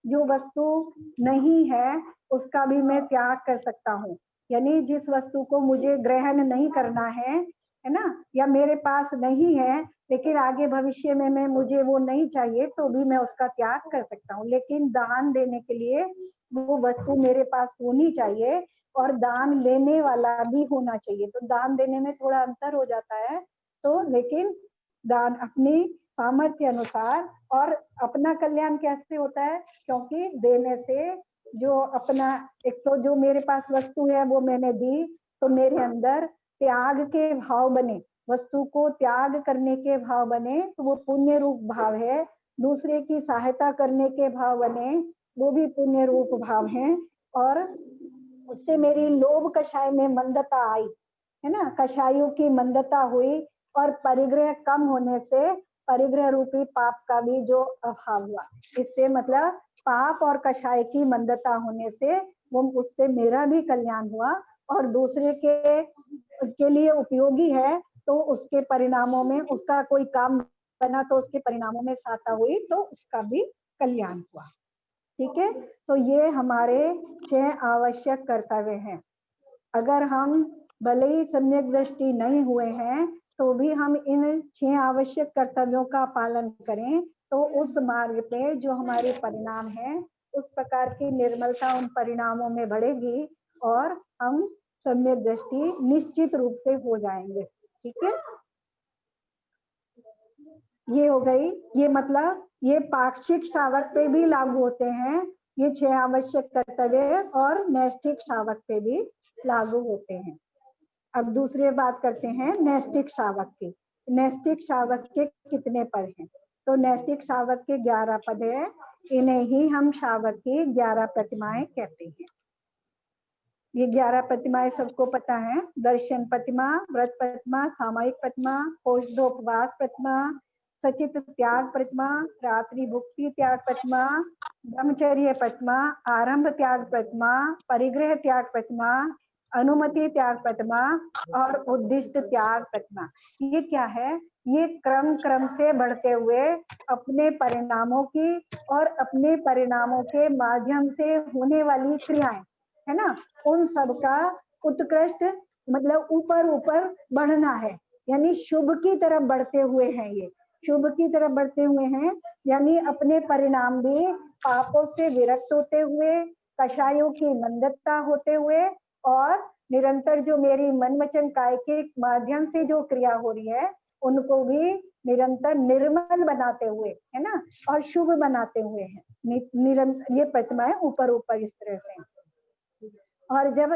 जो वस्तु नहीं है उसका भी मैं त्याग कर सकता हूँ, यानी जिस वस्तु को मुझे ग्रहण नहीं करना है ना, या मेरे पास नहीं है लेकिन आगे भविष्य में मैं मुझे वो नहीं चाहिए तो भी मैं उसका त्याग कर सकता हूँ। लेकिन दान देने के लिए वो वस्तु मेरे पास होनी चाहिए और दान लेने वाला भी होना चाहिए। तो दान देने में थोड़ा अंतर हो जाता है। तो लेकिन दान अपनी सामर्थ्य अनुसार, और अपना कल्याण कैसे होता है? क्योंकि देने से जो अपना, एक तो जो मेरे पास वस्तु है वो मैंने दी तो मेरे अंदर त्याग के भाव बने, वस्तु को त्याग करने के भाव बने तो वो पुण्य रूप भाव है। दूसरे की सहायता करने के भाव बने, वो भी पुण्य रूप भाव है। और उससे मेरी लोभ कषाय में मंदता आई, है ना। कषायों की मंदता हुई और परिग्रह कम होने से परिग्रह रूपी पाप का भी जो अभाव हुआ, इससे मतलब पाप और कषाय की मंदता होने से वो उससे मेरा भी कल्याण हुआ और दूसरे के लिए उपयोगी है तो उसके परिणामों में उसका कोई काम बना तो उसके परिणामों में सहायता हुई तो उसका भी कल्याण हुआ। ठीक है, तो ये हमारे 6 आवश्यक कर्तव्य हैं। अगर हम भले ही सम्यक दृष्टि नहीं हुए हैं तो भी हम इन 6 आवश्यक कर्तव्यों का पालन करें तो उस मार्ग पे जो हमारे परिणाम है उस प्रकार की निर्मलता उन परिणामों में बढ़ेगी और हम सम्यक दृष्टि निश्चित रूप से हो जाएंगे। ठीक है, ये हो गई। ये मतलब ये पाक्षिक श्रावक पे भी लागू होते हैं, ये 6 आवश्यक कर्तव्य, और नैष्ठिक श्रावक पे भी लागू होते हैं। अब दूसरी बात करते हैं नैष्ठिक श्रावक की। नैष्ठिक श्रावक के कितने पद हैं? तो नैष्ठिक श्रावक के 11 पद है। इन्हें ही हम श्रावक की 11 प्रतिमाएं कहते हैं। ये 11 प्रतिमाएं सबको पता है। दर्शन प्रतिमा, व्रत प्रतिमा, सामयिक प्रतिमा, कोषधोपवास प्रतिमा, सचित त्याग प्रतिमा, रात्रि भुक्ति त्याग प्रतिमा, ब्रह्मचर्य प्रतिमा, आरंभ त्याग प्रतिमा, परिग्रह त्याग प्रतिमा, अनुमति त्याग प्रतिमा और उद्दिष्ट त्याग प्रतिमा। ये क्या है? ये क्रम क्रम से बढ़ते हुए अपने परिणामों की और अपने परिणामों के माध्यम से होने वाली क्रियाएं, है ना, उन सब का उत्कृष्ट मतलब ऊपर ऊपर बढ़ना है, यानी शुभ की तरफ बढ़ते हुए हैं। ये शुभ की तरफ बढ़ते हुए हैं, यानी अपने परिणाम भी पापों से विरक्त होते हुए, कषायों की मंदता होते हुए और निरंतर जो मेरी मन वचन काय के माध्यम से जो क्रिया हो रही है उनको भी निरंतर निर्मल बनाते हुए, है ना, और शुभ बनाते हुए हैं निरंतर। ये प्रतिमाएं ऊपर ऊपर इस तरह से। और जब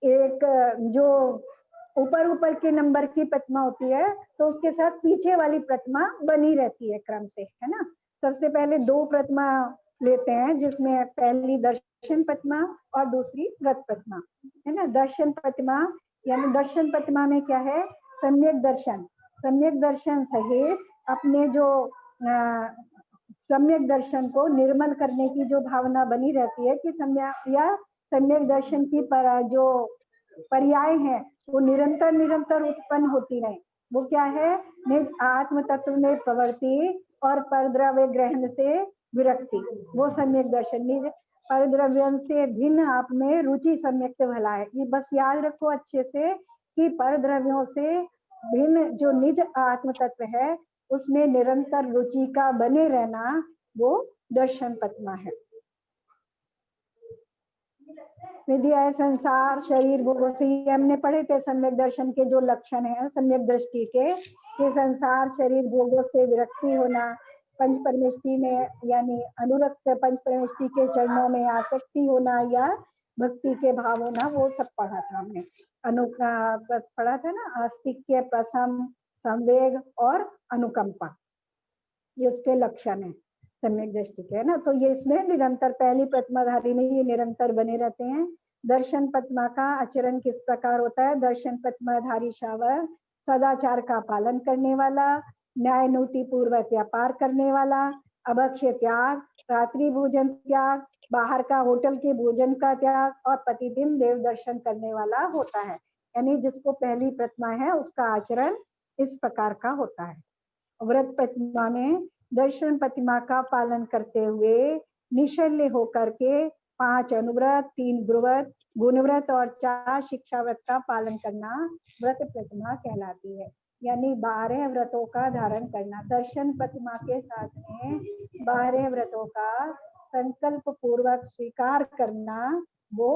एक जो ऊपर ऊपर के नंबर की प्रतिमा होती है तो उसके साथ पीछे वाली प्रतिमा बनी रहती है क्रम से, है ना। सबसे पहले 2 प्रतिमा लेते हैं जिसमें पहली दर्शन प्रतिमा और दूसरी व्रत प्रतिमा, है ना। दर्शन प्रतिमा यानी दर्शन प्रतिमा में क्या है सम्यक दर्शन सहित अपने जो सम्यक दर्शन को निर्मल करने की जो भावना बनी रहती है कि सम्यक दर्शन की जो पर्याय है वो निरंतर उत्पन्न होती रहे। वो क्या है? निज आत्म तत्व में प्रवृत्ति और परद्रव्य ग्रहण से विरक्ति। वो सम्यक दर्शन निज परद्रव्य से भिन्न आप में रुचि सम्यक भला है। ये बस याद रखो अच्छे से कि परद्रव्यों से भिन्न जो निज आत्म तत्व है उसमें निरंतर रुचि का बने रहना वो दर्शन पद्मा है। विद्या संसार शरीर भोगों से हमने पढ़े थे सम्यक दर्शन के जो लक्षण है सम्यक दृष्टि के, कि संसार शरीर भोगों से विरक्ति होना, पंच परमेष्टि में यानी अनुरक्त पंच परमेष्टि के चरणों में आसक्ति होना या भक्ति के भाव होना, वो सब पढ़ा था हमने। पढ़ा था ना, आस्तिक्य, प्रसम, संवेग और अनुकंपा, ये उसके लक्षण है सम्यक दृष्टि के, है ना। तो ये इसमें निरंतर पहली प्रतिमाधारी में ये निरंतर बने रहते हैं। दर्शन पद्मा का आचरण किस प्रकार होता है? दर्शन पद्माधारी शावक सदाचार का पालन करने वाला, न्यायनुति पूर्वक व्यापार करने वाला, अभक्ष्य त्याग, रात्रि भोजन त्याग, बाहर का होटल के भोजन का त्याग और प्रतिदिन देव दर्शन करने वाला होता है। यानी जिसको पहली प्रतिमा है उसका आचरण इस प्रकार का होता है। व्रत प्रतिमा में दर्शन प्रतिमा का पालन करते हुए निशल्य होकर के 5 अनुव्रत, 3 गुरुव्रत, गुणव्रत और 4 शिक्षा व्रत का पालन करना व्रत प्रतिमा कहलाती है। यानी 12 व्रतों का धारण करना। दर्शन प्रतिमा के साथ में 12 व्रतों का संकल्प पूर्वक स्वीकार करना वो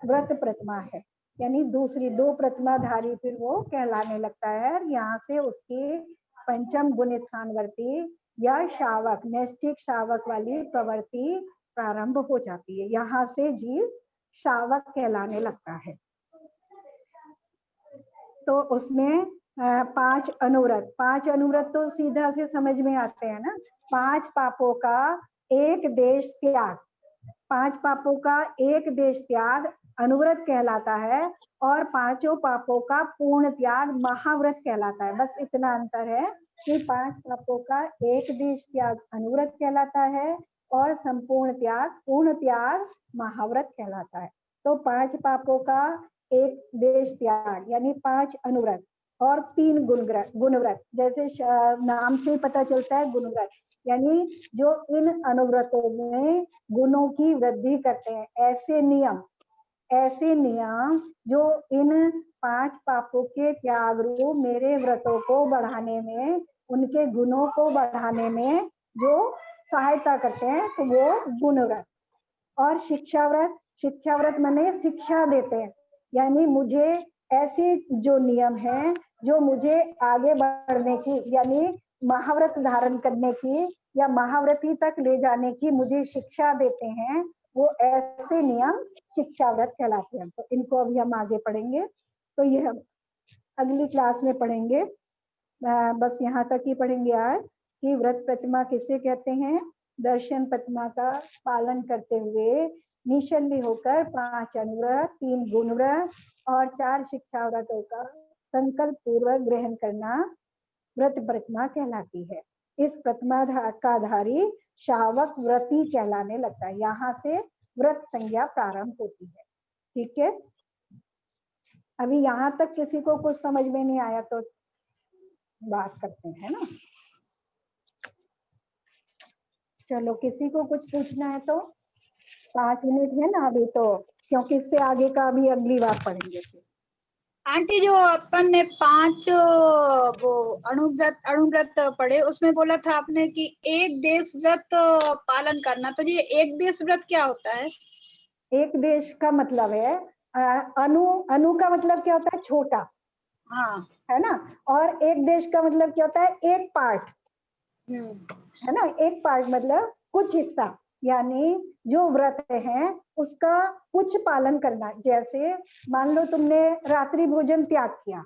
व्रत प्रतिमा है। यानी दूसरी 2 प्रतिमाधारी फिर वो कहलाने लगता है। यहाँ से उसकी पंचम गुण स्थानवर्ती या शावक नैष्ठिक शावक वाली प्रवृत्ति प्रारंभ हो जाती है। यहाँ से जीव शावक कहलाने लगता है। तो उसमें 5 अनुव्रत तो सीधा से समझ में आते हैं ना। 5 पापों का एक देश त्याग, 5 पापों का एक देश त्याग अनुव्रत कहलाता है और 5 पापों का पूर्ण त्याग महाव्रत कहलाता है। बस इतना अंतर है कि 5 पापों का एक देश त्याग अनुव्रत कहलाता है और संपूर्ण त्याग पूर्ण त्याग महाव्रत कहलाता है। तो 5 पापों का एक देश त्याग यानी 5 अनुव्रत और 3 गुणव्रत, जैसे नाम से पता चलता है गुणव्रत, यानी जो इन अनुव्रतों में गुणों की वृद्धि करते हैं। ऐसे नियम जो इन 5 पापों के त्याग रूप मेरे व्रतों को बढ़ाने में, उनके गुणों को बढ़ाने में जो सहायता करते हैं, तो वो गुणव्रत। और शिक्षाव्रत माने शिक्षा देते हैं, यानी मुझे ऐसे जो नियम हैं जो मुझे आगे बढ़ने की यानी महाव्रत धारण करने की या महाव्रती तक ले जाने की मुझे शिक्षा देते हैं, वो ऐसे नियम शिक्षाव्रत कहलाते हैं। तो इनको अभी हम आगे पढ़ेंगे, तो ये हम अगली क्लास में पढ़ेंगे। बस यहाँ तक ही पढ़ेंगे आज कि व्रत प्रतिमा किसे कहते हैं। दर्शन प्रतिमा का पालन करते हुए निशल्य होकर 5 अनुव्रत, 3 गुणव्रत और 4 शिक्षा व्रतों का संकल्प पूर्वक ग्रहण करना व्रत प्रतिमा कहलाती है। इस प्रतिमा का धारी शावक व्रती कहलाने लगता है। यहाँ से व्रत संज्ञा प्रारंभ होती है। ठीक है, अभी यहाँ तक किसी को कुछ समझ में नहीं आया तो बात करते हैं ना। चलो, किसी को कुछ पूछना है तो 5 मिनट है ना अभी, तो क्योंकि इससे आगे का अभी अगली बार पढ़ेंगे। आंटी, जो अपन ने 5 वो अणुव्रत पढ़े, उसमें बोला था आपने कि एक देश व्रत पालन करना, तो ये एक देश व्रत क्या होता है? एक देश का मतलब है अनु का मतलब क्या होता है? छोटा, हाँ, है ना। और एक देश का मतलब क्या होता है? एक पार्ट, है ना। एक पार्ट मतलब कुछ हिस्सा, यानी जो व्रत है उसका कुछ पालन करना। जैसे मान लो तुमने रात्रि भोजन त्याग किया,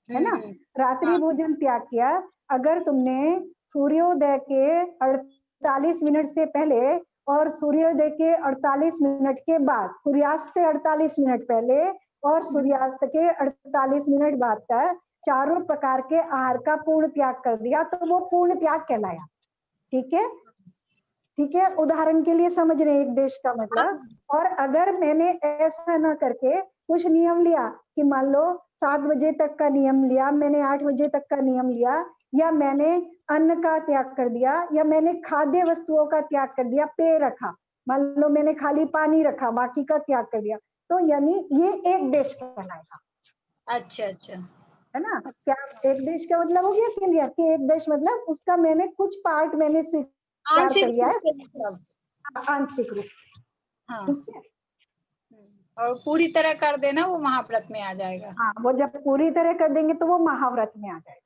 है ना। रात्रि भोजन त्याग किया, अगर तुमने सूर्योदय के 48 मिनट से पहले और सूर्योदय के 48 मिनट के बाद, सूर्यास्त से 48 मिनट पहले और सूर्यास्त के 48 मिनट बाद तक चारों प्रकार के आहार का पूर्ण त्याग कर दिया तो वो पूर्ण त्याग कहलाया। ठीक है, ठीक है, उदाहरण के लिए समझ रहे हैं एक देश का मतलब। और अगर मैंने ऐसा ना करके कुछ नियम लिया कि मान लो 7 बजे तक का नियम लिया, मैंने 8 बजे तक का नियम लिया, या मैंने अन्न का त्याग कर दिया, या मैंने खाद्य वस्तुओं का त्याग कर दिया, पेय रखा, मान लो मैंने खाली पानी रखा, बाकी का त्याग कर दिया, तो यानी ये एक देश कहलाएगा। अच्छा अच्छा, है ना? क्या एक देश का मतलब हो गया क्लियर कि एक देश मतलब उसका मैंने कुछ पार्ट मैंने स्वीकार आंशिक कर लिया है, रूप से मतलब। आंशिक रूप से। हाँ, ठीक है, और पूरी तरह कर देना वो महाव्रत में आ जाएगा। हाँ, वो जब पूरी तरह कर देंगे तो वो महाव्रत में आ जाएगा,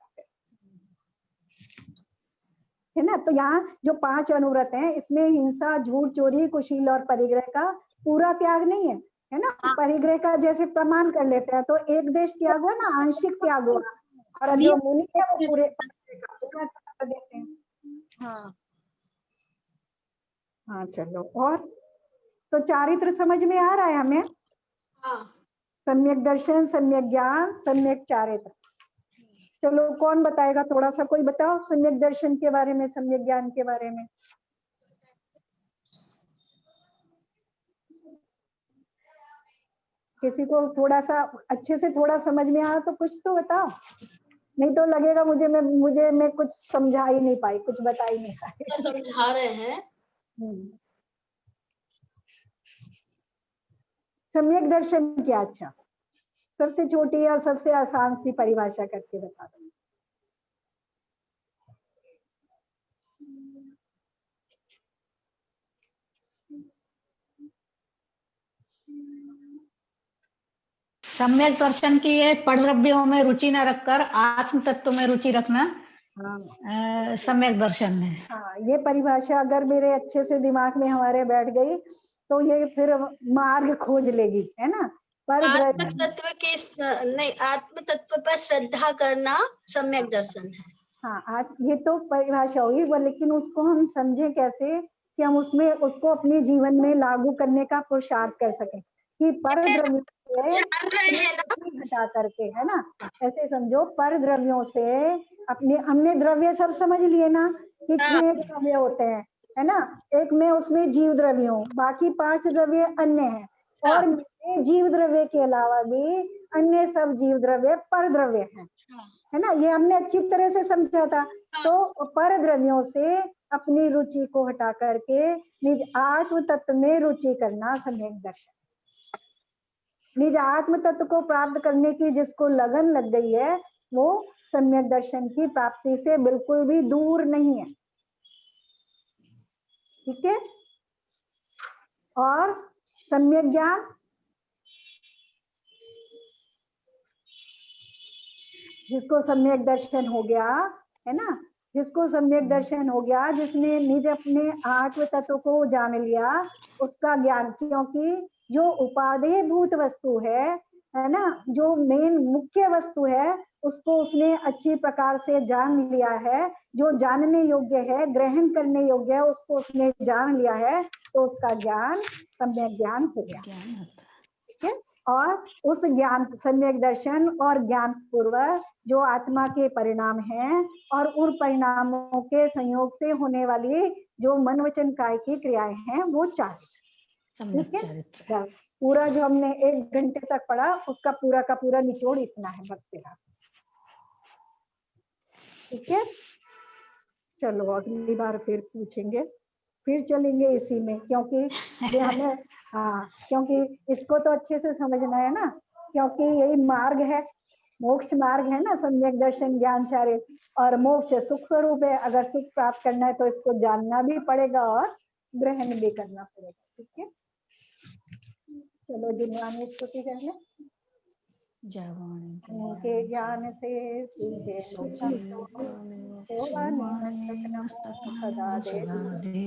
है ना? तो यहाँ जो 5 अनुव्रत हैं इसमें हिंसा, झूठ, चोरी, कुशील और परिग्रह का पूरा त्याग नहीं है ना? परिग्रह का जैसे प्रमाण कर लेते हैं तो एक देश त्याग हुआ ना, आंशिक त्याग हुआ, और जो मुनि है वो पूरे परिग्रह का पूरा त्याग कर देते हैं। हाँ हाँ चलो, और तो चारित्र समझ में आ रहा है हमें? हाँ, सम्यक दर्शन, सम्यक ज्ञान, सम्यक चारित्र। चलो कौन बताएगा, थोड़ा सा कोई बताओ सम्यक दर्शन के बारे में, सम्यक ज्ञान के बारे में। किसी को थोड़ा सा अच्छे से थोड़ा समझ में आया तो कुछ तो बताओ, नहीं तो लगेगा मुझे मैं कुछ समझा ही नहीं पाई, कुछ बता ही नहीं पाई। समझा रहे हैं। सम्यक दर्शन क्या? अच्छा, सबसे छोटी और सबसे आसान सी परिभाषा करके बता दो। सम्यक दर्शन की है परद्रव्यों में रुचि न रखकर आत्म तत्व में रुचि रखना। हाँ, सम्यक दर्शन है। हाँ, ये परिभाषा अगर मेरे अच्छे से दिमाग में हमारे बैठ गई तो ये फिर मार्ग खोज लेगी, है ना? पर आत्म तत्व के नहीं, आत्म तत्व पर श्रद्धा करना सम्यक दर्शन है। हाँ, आज ये तो परिभाषा होगी, लेकिन उसको हम समझे कैसे कि हम उसमें उसको अपने जीवन में लागू करने का पुरुषार्थ कर सकें कि पर द्रव्यों से जान रहे हैं ना, हटा करके, है ना? ऐसे समझो, पर द्रव्यों से अपने, हमने द्रव्य सब समझ लिए ना कि कितने द्रव्य होते हैं, है ना? एक में उसमें जीव द्रव्य हो, बाकी 5 द्रव्य अन्य हैं, और जीव द्रव्य के अलावा भी अन्य सब जीव द्रव्य पर द्रव्य हैं, है ना? ये हमने अच्छी तरह से समझा था। तो पर द्रव्यों से अपनी रुचि को हटा करके निज आत्म तत्व में रुचि करना सम्यक दर्शन। निज आत्म तत्व को प्राप्त करने की जिसको लगन लग गई है वो सम्यक दर्शन की प्राप्ति से बिल्कुल भी दूर नहीं है। ठीक है, और सम्यक ज्ञान, जिसको सम्यक दर्शन हो गया, है ना? जिसको सम्यक दर्शन हो गया, जिसने निज अपने आत्म तत्व को जान लिया, उसका ज्ञान, क्योंकि जो उपादेय भूत वस्तु है ना, जो मेन मुख्य वस्तु है उसको उसने अच्छी प्रकार से जान लिया है, जो जानने योग्य है, ग्रहण करने योग्य है, उसको उसने जान लिया है, तो उसका ज्ञान सम्यक ज्ञान हो गया। ठीक है, और उस ज्ञान, सम्यक दर्शन और ज्ञान पूर्वक जो आत्मा के परिणाम हैं और उन परिणामों के संयोग से होने वाली जो मन वचन काय की क्रियाएं हैं वो चारित्र। ठीक है, पूरा जो हमने 1 घंटे तक पढ़ा उसका पूरा का पूरा निचोड़ इतना है बस तेरा। ठीक है, चलो अगली बार फिर पूछेंगे, फिर चलेंगे इसी में, क्योंकि ये हमें, हाँ, क्योंकि इसको तो अच्छे से समझना है ना, क्योंकि यही मार्ग है, मोक्ष मार्ग है ना, सम्यक दर्शन ज्ञान चारित्र, और मोक्ष सुख स्वरूप है। अगर सुख प्राप्त करना है तो इसको जानना भी पड़ेगा और ग्रहण भी करना पड़ेगा। ठीक है, चलो जिन्वानी स्तुति कर ले। उनके ज्ञान से सूझे सदा दे